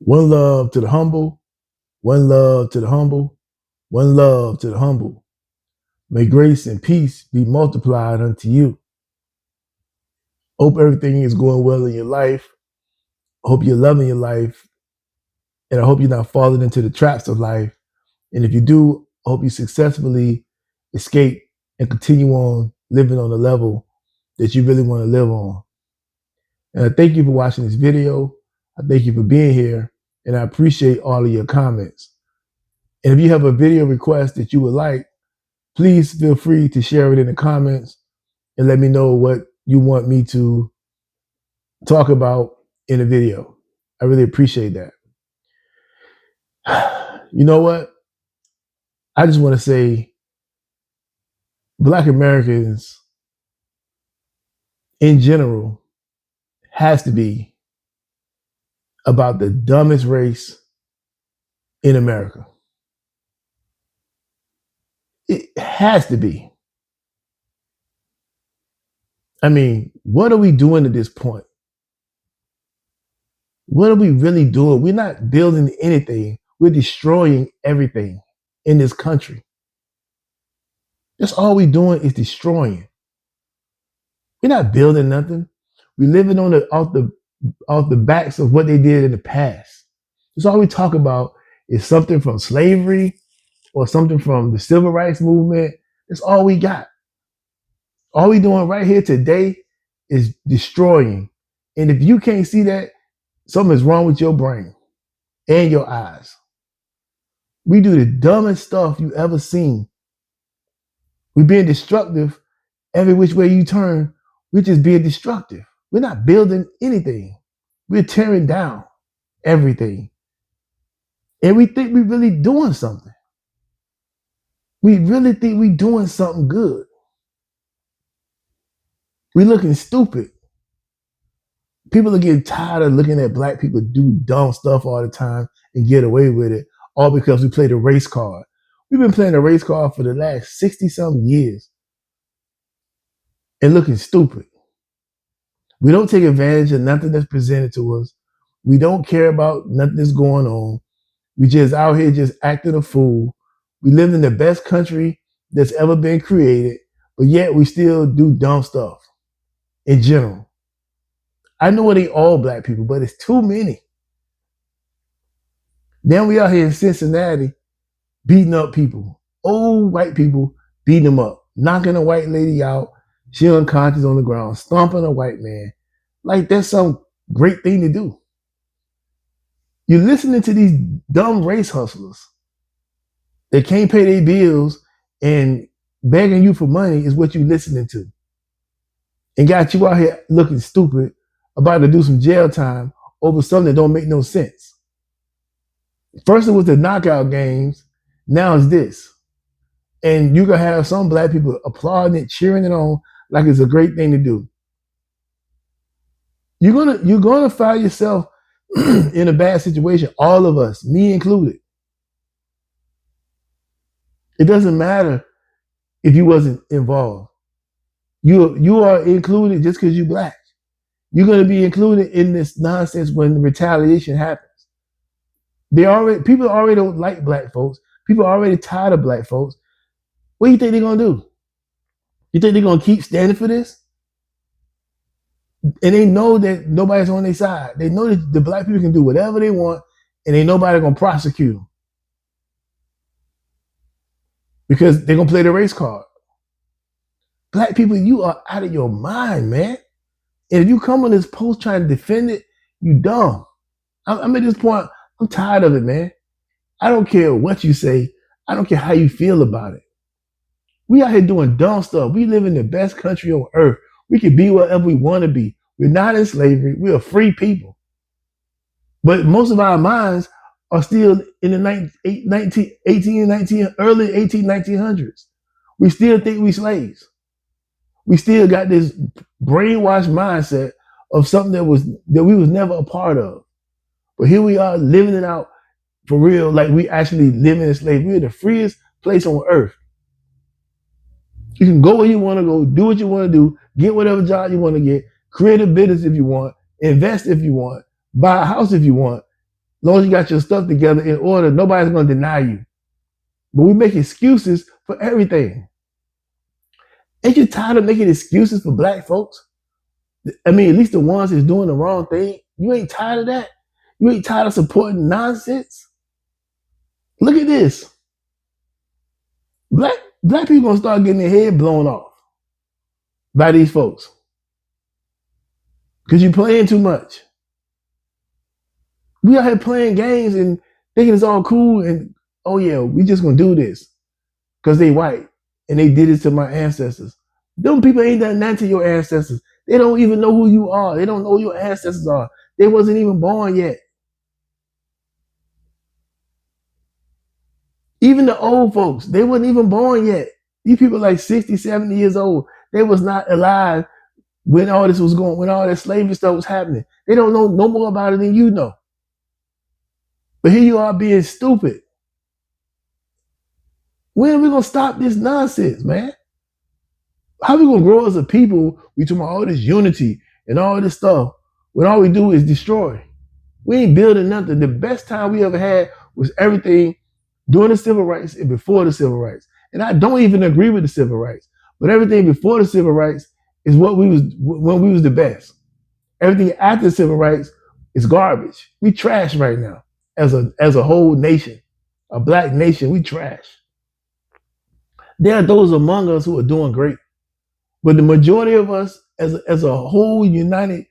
One love to the humble, one love to the humble, one love to the humble. May grace and peace be multiplied unto you. Hope everything is going well in your life. Hope you're loving your life. And I hope you're not falling into the traps of life. And if you do, I hope you successfully escape and continue on living on the level that you really want to live on. And I thank you for watching this video. I thank you for being here. And I appreciate all of your comments. And if you have a video request that you would like, please feel free to share it in the comments and let me know what you want me to talk about in the video. I really appreciate that. You know what? I just want to say Black Americans in general has to be about the dumbest race in America. It has to be. I mean, what are we doing at this point? What are we really doing? We're not building anything. We're destroying everything in this country. That's all we're doing is destroying. We're not building nothing. We're living on off the backs of what they did in the past. That's all we talk about is something from slavery or something from the civil rights movement. That's all we got. All we doing right here today is destroying. And if you can't see that, something's wrong with your brain and your eyes. We do the dumbest stuff you ever seen. We're being destructive every which way you turn. We're just being destructive. We're not building anything. We're tearing down everything. And we think we're really doing something. We really think we're doing something good. We're looking stupid. People are getting tired of looking at Black people do dumb stuff all the time and get away with it, all because we play the race card. We've been playing the race card for the last 60-something years and looking stupid. We don't take advantage of nothing that's presented to us. We don't care about nothing that's going on. We just out here just acting a fool. We live in the best country that's ever been created, but yet we still do dumb stuff in general. I know it ain't all Black people, but it's too many. Then we out here in Cincinnati beating up people, old white people beating them up, knocking a white lady out, she unconscious on the ground, stomping a white man. Like that's some great thing to do. You're listening to these dumb race hustlers that can't pay their bills and begging you for money is what you're listening to. And got you out here looking stupid, about to do some jail time over something that don't make no sense. First it was the knockout games, now it's this. And you're gonna have some Black people applauding it, cheering it on like it's a great thing to do. You're gonna find yourself in a bad situation, all of us, me included. It doesn't matter if you wasn't involved. You are included just because you're Black. You're going to be included in this nonsense when the retaliation happens. People already don't like Black folks. People are already tired of Black folks. What do you think they're going to do? You think they're going to keep standing for this? And they know that nobody's on their side. They know that the Black people can do whatever they want and ain't nobody going to prosecute them. Because they're going to play the race card. Black people, you are out of your mind, man. And if you come on this post trying to defend it, you dumb. I'm at this point, I'm tired of it, man. I don't care what you say. I don't care how you feel about it. We out here doing dumb stuff. We live in the best country on earth. We can be whatever we want to be. We're not in slavery. We're a free people. But most of our minds are still in the early 1900s. We still think we slaves. We still got this brainwashed mindset of something that we was never a part of. But here we are living it out for real, like we actually living in slavery. We're the freest place on earth. You can go where you want to go, do what you want to do, get whatever job you want to get, create a business if you want, invest if you want, buy a house if you want. long as you got your stuff together in order, nobody's going to deny you. But we make excuses for everything. Ain't you tired of making excuses for black folks? I mean, at least the ones that's doing the wrong thing. You ain't tired of that? You ain't tired of supporting nonsense? Look at this. Black people gonna start getting their head blown off by these folks. Because you playing too much. We out here playing games and thinking it's all cool and oh yeah, we just gonna do this. Because they white and they did it to my ancestors. Them people ain't done nothing to your ancestors. They don't even know who you are. They don't know who your ancestors are. They wasn't even born yet. Even the old folks, they wasn't even born yet. These people like 60, 70 years old. They was not alive when all this was going, when all that slavery stuff was happening. They don't know no more about it than you know. But here you are being stupid. When are we gonna stop this nonsense, man? How are we gonna grow as a people? We talking about all this unity and all this stuff when all we do is destroy. We ain't building nothing. The best time we ever had was everything during the civil rights and before the civil rights. And I don't even agree with the civil rights, but everything before the civil rights is what we was when we was the best. Everything after the civil rights is garbage. We trash right now as a whole nation, a black nation. We trash. There are those among us who are doing great, but the majority of us, as a whole united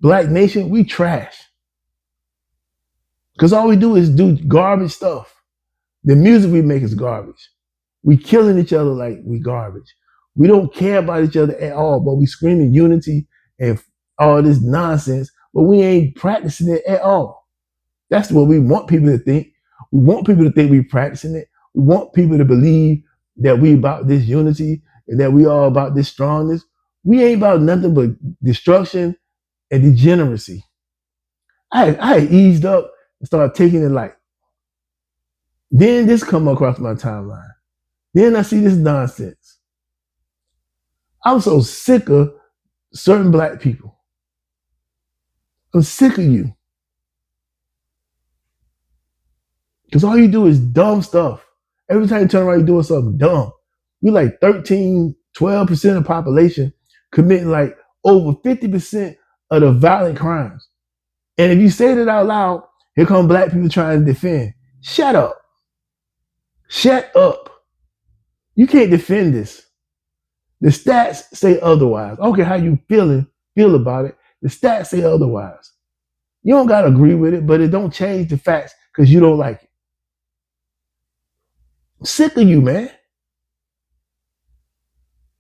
black nation, we trash. Because all we do is do garbage stuff. The music we make is garbage. We killing each other like we garbage. We don't care about each other at all, but we screaming unity and all this nonsense, but we ain't practicing it at all. That's what we want people to think. We want people to think we practicing it. We want people to believe that we about this unity and that we all about this strongness. We ain't about nothing but destruction and degeneracy. I eased up and started taking it light. Then this come across my timeline. Then I see this nonsense. I'm so sick of certain black people. I'm sick of you. Because all you do is dumb stuff. Every time you turn around, you're doing something dumb. We like 13, 12% of the population committing like over 50% of the violent crimes. And if you say that out loud, here come black people trying to defend. Shut up. Shut up. You can't defend this. The stats say otherwise. I don't care how you feel about it. The stats say otherwise. You don't got to agree with it, but it don't change the facts because you don't like it. I'm sick of you, man.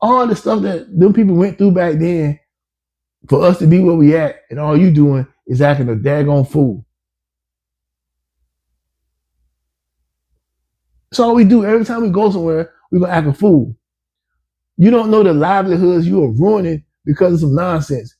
All the stuff that them people went through back then for us to be where we at, and all you doing is acting a daggone fool. That's all we do. Every time we go somewhere, we're going to act a fool. You don't know the livelihoods you are ruining because of some nonsense.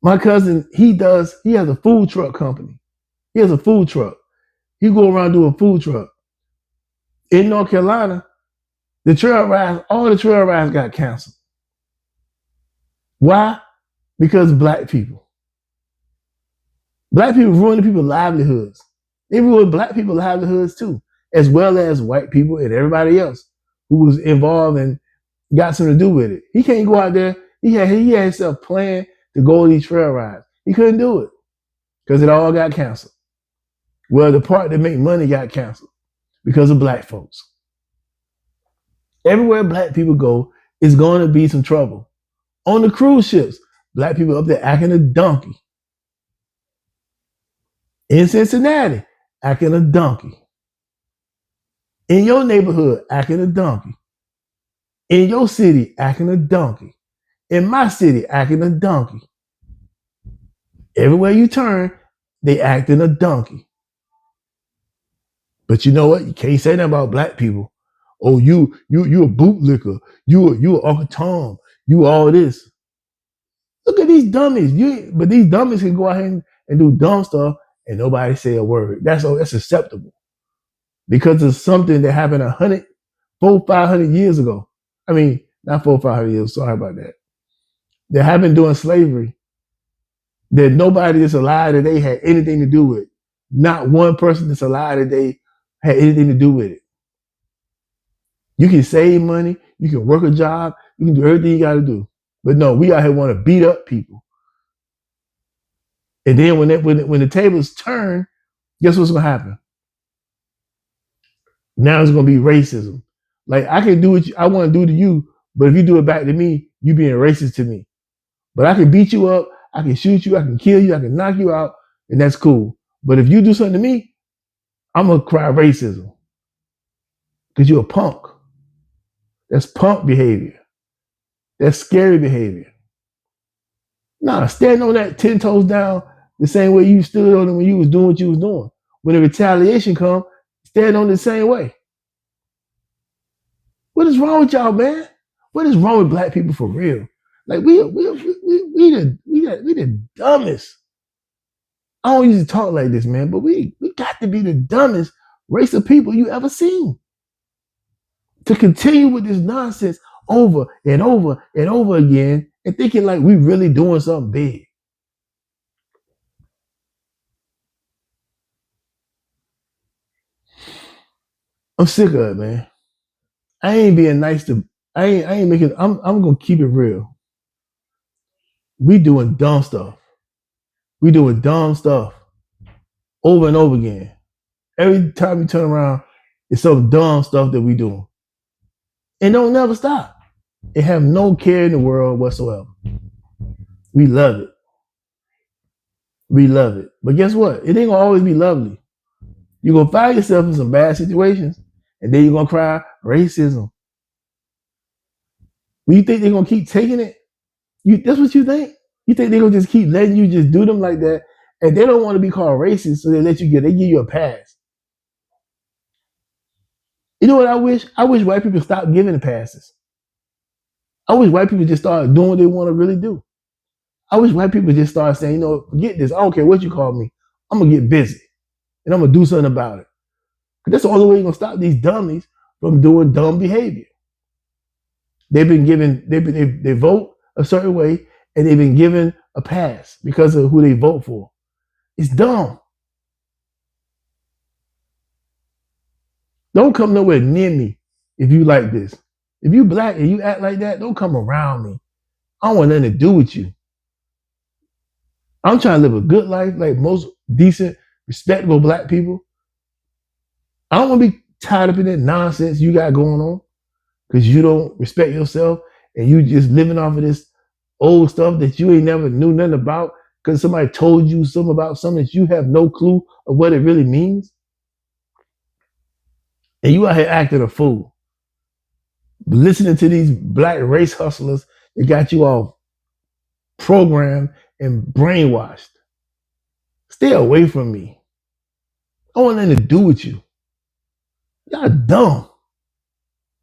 My cousin, he has a food truck company. He has a food truck. He go around doing food truck. In North Carolina, all the trail rides got canceled. Why? Because black people. Black people ruining people's livelihoods. They ruin black people's livelihoods too, as well as white people and everybody else who was involved and got something to do with it. He can't go out there. He had himself planned to go on these trail rides. He couldn't do it because it all got canceled. Well, the part that make money got canceled because of black folks. Everywhere black people go is going to be some trouble. On the cruise ships, black people up there acting a donkey. In Cincinnati, acting a donkey. In your neighborhood, acting a donkey. In your city, acting a donkey. In my city, acting a donkey. Everywhere you turn, they acting a donkey. But you know what? You can't say that about black people. Oh, you a bootlicker. You a Uncle Tom. You all this. Look at these dummies. But these dummies can go ahead and do dumb stuff and nobody say a word. That's acceptable. Because it's something that happened 500 years ago. I mean, not 500 years. Sorry about that. That happened during slavery. That nobody that's alive today had anything to do with. Not one person that's alive today had anything to do with it. You can save money, you can work a job, you can do everything you got to do. But no, we out here want to beat up people. And then when the tables turn, guess what's gonna happen? Now it's gonna be racism. Like I can do what I want to do to you, but if you do it back to me, you being racist to me. But I can beat you up, I can shoot you, I can kill you, I can knock you out, and that's cool. But if you do something to me, I'm gonna cry racism because you're a punk. That's punk behavior. That's scary behavior. Nah, stand on that 10 toes down the same way you stood on it when you was doing what you was doing. When the retaliation come, stand on the same way. What is wrong with y'all, man? What is wrong with black people for real? Like we the dumbest. I don't usually talk like this, man, but we got to be the dumbest race of people you ever seen. To continue with this nonsense over and over and over again and thinking like we really doing something big. I'm sick of it, man. I ain't being nice to I ain't making I'm gonna keep it real. We doing dumb stuff. We doing dumb stuff over and over again. Every time we turn around, it's some dumb stuff that we doing. And don't never stop. It have no care in the world whatsoever. We love it. We love it. But guess what? It ain't gonna always be lovely. You're gonna find yourself in some bad situations, and then you're gonna cry racism. Well, you think they're gonna keep taking it? That's what you think? You think they're gonna just keep letting you just do them like that? And they don't want to be called racist, so they give you a pass. You know what I wish? I wish white people stop giving the passes. I wish white people just start doing what they want to really do. I wish white people just start saying, forget this. I don't care what you call me. I'm gonna get busy and I'm gonna do something about it. That's the only way you're gonna stop these dummies from doing dumb behavior. They vote a certain way and they've been given a pass because of who they vote for. It's dumb. Don't come nowhere near me if you like this. If you black and you act like that, don't come around me. I don't want nothing to do with you. I'm trying to live a good life like most decent, respectable black people. I don't want to be tied up in that nonsense you got going on because you don't respect yourself and you just living off of this old stuff that you ain't never knew nothing about because somebody told you something about something that you have no clue of what it really means. And you out here acting a fool. Listening to these black race hustlers that got you all programmed and brainwashed. Stay away from me. I want nothing to do with you. Y'all dumb.